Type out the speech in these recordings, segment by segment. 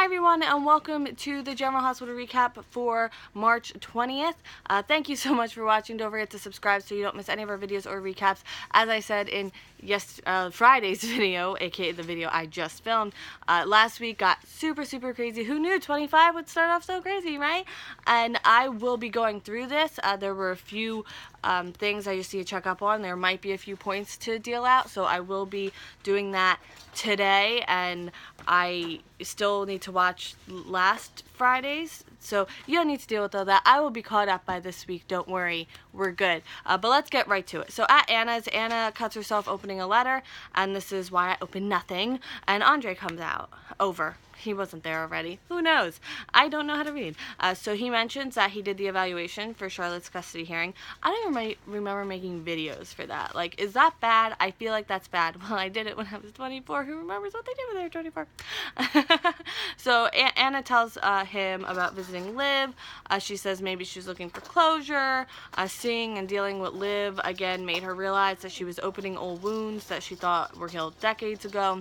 Hi everyone, and welcome to the General Hospital recap for March 20th. Thank you so much for watching. Don't forget to subscribe so you don't miss any of our videos or recaps. As I said in Friday's video, aka the video I just filmed, last week got super crazy. Who knew 25 would start off so crazy, right? And I will be going through this. There were a few things I just need to check up on. There might be a few points to deal out, so I will be doing that today, and I still need to watch last Friday's, so you don't need to deal with all that. I will be caught up by this week, don't worry, we're good. But let's get right to it. So at Anna's, Anna cuts herself opening a letter, and this is why I opened nothing, and Andre comes over. He wasn't there already. Who knows? I don't know how to read. So he mentions that he did the evaluation for Charlotte's custody hearing. I don't remember making videos for that. Like, is that bad? I feel like that's bad. Well, I did it when I was 24. Who remembers what they did when they were 24? So Anna tells him about visiting Liv. She says maybe she's looking for closure. Seeing and dealing with Liv again made her realize that she was opening old wounds that she thought were healed decades ago.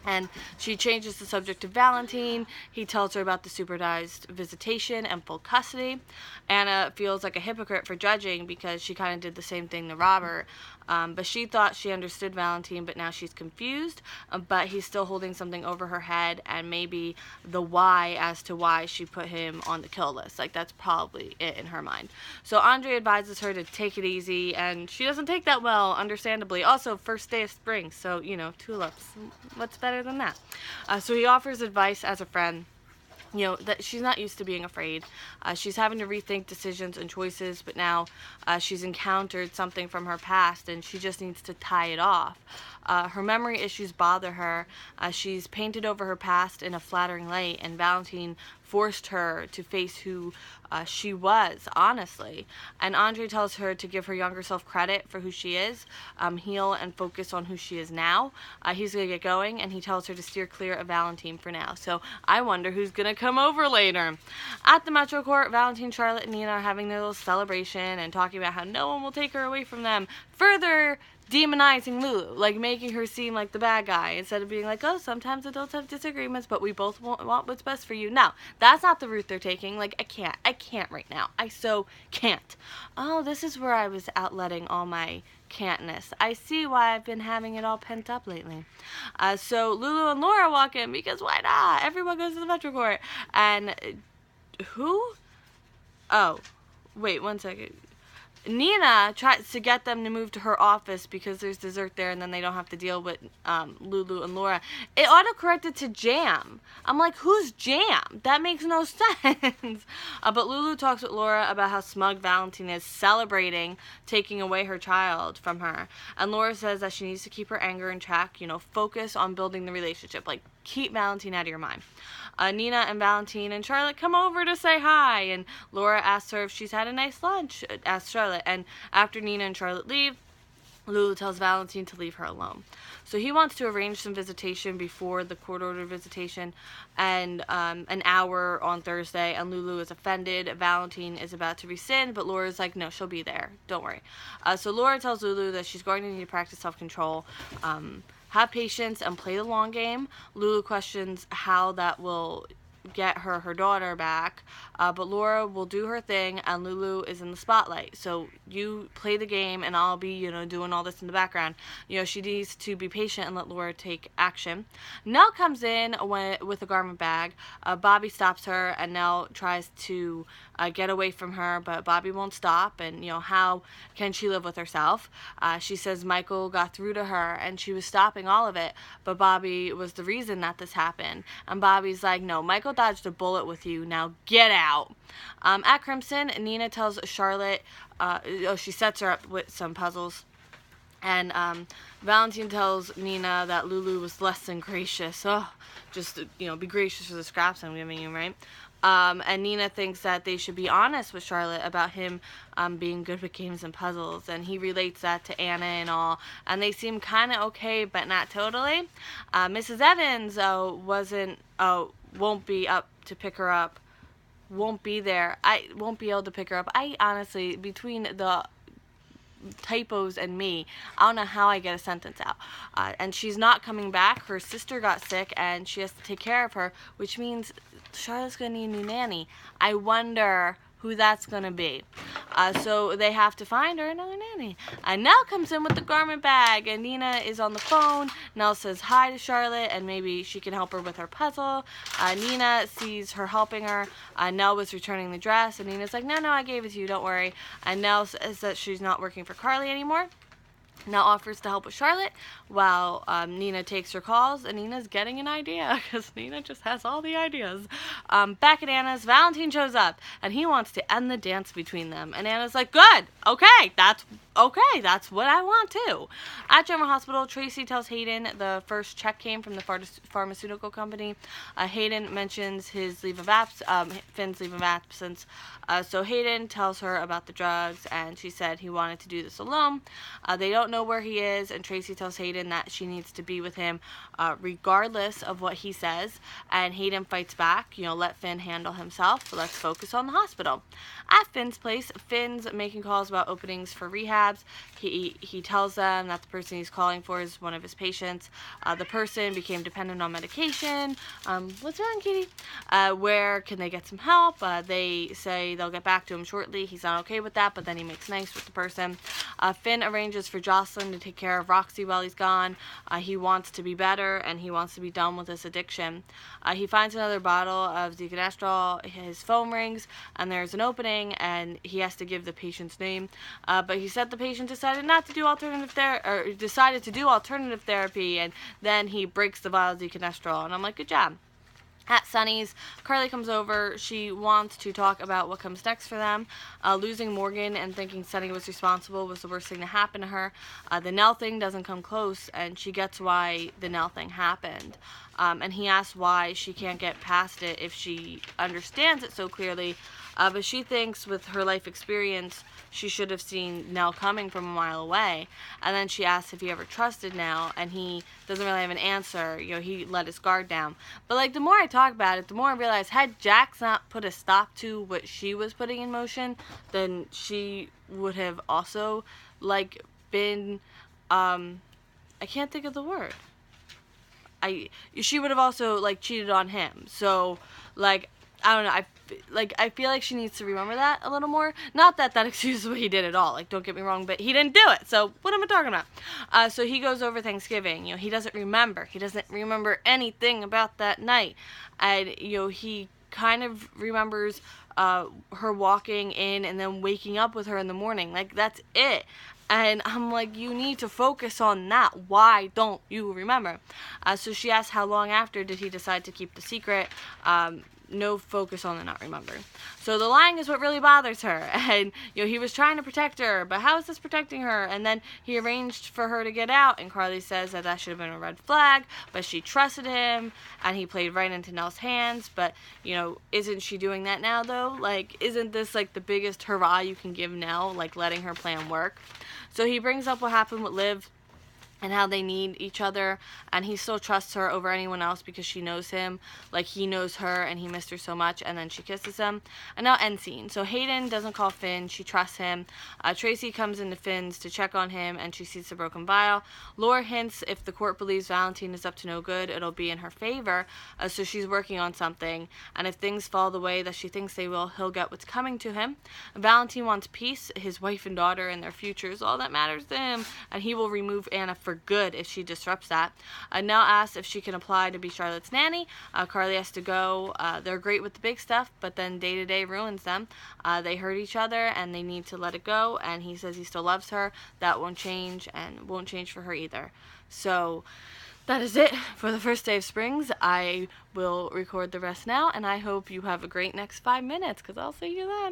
And she changes the subject to Valentine. He tells her about the supervised visitation and full custody. Anna feels like a hypocrite for judging because she kind of did the same thing to Robert. But she thought she understood Valentine, but now she's confused. But he's still holding something over her head, and maybe the why as to why she put him on the kill list. Like, that's probably it in her mind. So Andre advises her to take it easy, and she doesn't take that well, understandably. Also, first day of spring, so, you know, tulips. What's better than that? So he offers advice as a friend. You know, that she's not used to being afraid. She's having to rethink decisions and choices, but now she's encountered something from her past and she just needs to tie it off. Her memory issues bother her. She's painted over her past in a flattering light, and Valentine forced her to face who she was, honestly. And Andre tells her to give her younger self credit for who she is, heal and focus on who she is now. He's going to get going, and he tells her to steer clear of Valentine for now. So I wonder who's going to come over later. At the Metro Court, Valentine, Charlotte, and Nina are having their little celebration and talking about how no one will take her away from them. Further demonizing Lulu, like making her seem like the bad guy instead of being like, oh, sometimes adults have disagreements, but we both want what's best for you. No, that's not the route they're taking. Like, I can't right now. I so can't. Oh, this is where I was out letting all my can'tness. I see why I've been having it all pent up lately. So Lulu and Laura walk in because why not? Everyone goes to the Metro Court. And who? Oh, wait, one second. Nina tries to get them to move to her office because there's dessert there and then they don't have to deal with Lulu and Laura. It autocorrected to Jam. I'm like, who's Jam? That makes no sense. But Lulu talks with Laura about how smug Valentine is celebrating taking away her child from her. And Laura says that she needs to keep her anger in check, you know, focus on building the relationship. Like, keep Valentine out of your mind. Nina and Valentine and Charlotte come over to say hi, and Laura asks her if she's had a nice lunch, asks Charlotte, and after Nina and Charlotte leave, Lulu tells Valentine to leave her alone. So he wants to arrange some visitation before the court-ordered visitation, and an hour on Thursday, and Lulu is offended. Valentine is about to rescind, but Laura's like, no, she'll be there, don't worry. So Laura tells Lulu that she's going to need to practice self-control, have patience, and play the long game. Lulu questions how that will get her daughter back, but Laura will do her thing, and Lulu is in the spotlight. So you play the game, and I'll be, you know, doing all this in the background. You know, she needs to be patient and let Laura take action. Nell comes in with a garment bag. Bobby stops her, and Nell tries to get away from her, but Bobby won't stop, and, you know, how can she live with herself? She says Michael got through to her, and she was stopping all of it, but Bobby was the reason that this happened. And Bobby's like, no, Michael dodged a bullet with you, now get out. At Crimson, Nina tells Charlotte, she sets her up with some puzzles, and Valentine tells Nina that Lulu was less than gracious. Oh, just, you know, be gracious for the scraps I'm giving you, right? And Nina thinks that they should be honest with Charlotte about him being good with games and puzzles, and he relates that to Anna and all, and they seem kind of okay, but not totally. Mrs. Evans won't be up to pick her up, won't be there. I won't be able to pick her up. I honestly, between the typos and me, I don't know how I get a sentence out. And she's not coming back. Her sister got sick and she has to take care of her, which means Charlotte's going to need a new nanny. I wonder who that's going to be. So they have to find her another nanny. And Nell comes in with the garment bag, and Nina is on the phone. Nell says hi to Charlotte, and maybe she can help her with her puzzle. Nina sees her helping her. Nell was returning the dress, and Nina's like, no, I gave it to you, don't worry. And Nell says that she's not working for Carly anymore. Nell offers to help with Charlotte while Nina takes her calls, and Nina's getting an idea because Nina just has all the ideas. Back at Anna's, Valentin shows up and he wants to end the dance between them, and Anna's like, good, okay, that's what I want too. At General Hospital, Tracy tells Hayden the first check came from the pharmaceutical company. Hayden mentions his leave of Finn's leave of absence. So Hayden tells her about the drugs, and she said he wanted to do this alone. They don't know where he is, and Tracy tells Hayden that she needs to be with him regardless of what he says. And Hayden fights back, let Finn handle himself. So let's focus on the hospital. At Finn's place, Finn's making calls about openings for rehabs. He tells them that the person he's calling for is one of his patients. The person became dependent on medication. What's wrong, Kitty? Where can they get some help? They say they'll get back to him shortly. He's not okay with that, but then he makes nice with the person. Finn arranges for Jocelyn to take care of Roxy while he's gone. He wants to be better, and he wants to be done with this addiction. He finds another bottle of Decanestrol. His phone rings, and there's an opening, and he has to give the patient's name. But he said the patient decided not to do alternative therapy, and then he breaks the vial of Decanestrol, and I'm like, good job. At Sunny's, Carly comes over. She wants to talk about what comes next for them. Losing Morgan and thinking Sunny was responsible was the worst thing to happen to her. The Nell thing doesn't come close, and she gets why the Nell thing happened. And he asks why she can't get past it if she understands it so clearly. But she thinks with her life experience, she should have seen Nell coming from a mile away. And then she asks if he ever trusted Nell, and he doesn't really have an answer. He let his guard down. But the more I talk about it, the more I realize had Jax not put a stop to what she was putting in motion, then she would have also been I can't think of the word. She would have also cheated on him. So I don't know. I feel like she needs to remember that a little more. Not that excuses what he did at all. Don't get me wrong, but he didn't do it. So what am I talking about? So he goes over Thanksgiving. He doesn't remember. He doesn't remember anything about that night. And, he kind of remembers her walking in and then waking up with her in the morning. That's it. And I'm like, you need to focus on that. Why don't you remember? So she asks how long after did he decide to keep the secret. No focus on the not remember. So the lying is what really bothers her. And, he was trying to protect her, but how is this protecting her? And then he arranged for her to get out, and Carly says that should have been a red flag, but she trusted him, and he played right into Nell's hands. But, isn't she doing that now, though? Isn't this, the biggest hurrah you can give Nell, letting her plan work? So he brings up what happened with Liv and how they need each other, and he still trusts her over anyone else because she knows him, he knows her, and he missed her so much, and then she kisses him. And now end scene. So Hayden doesn't call Finn, she trusts him. Tracy comes into Finn's to check on him, and she sees the broken vial. Laura hints if the court believes Valentin is up to no good, it'll be in her favor, so she's working on something, and if things fall the way that she thinks they will, he'll get what's coming to him. Valentin wants peace, his wife and daughter and their future is all that matters to him, and he will remove Anna for good if she disrupts that. Nell asks if she can apply to be Charlotte's nanny. Carly has to go. They're great with the big stuff, but then day-to-day ruins them. They hurt each other, and they need to let it go, and he says he still loves her. That won't change, and won't change for her either. So that is it for the first day of Springs. I will record the rest now, and I hope you have a great next 5 minutes, because I'll see you then.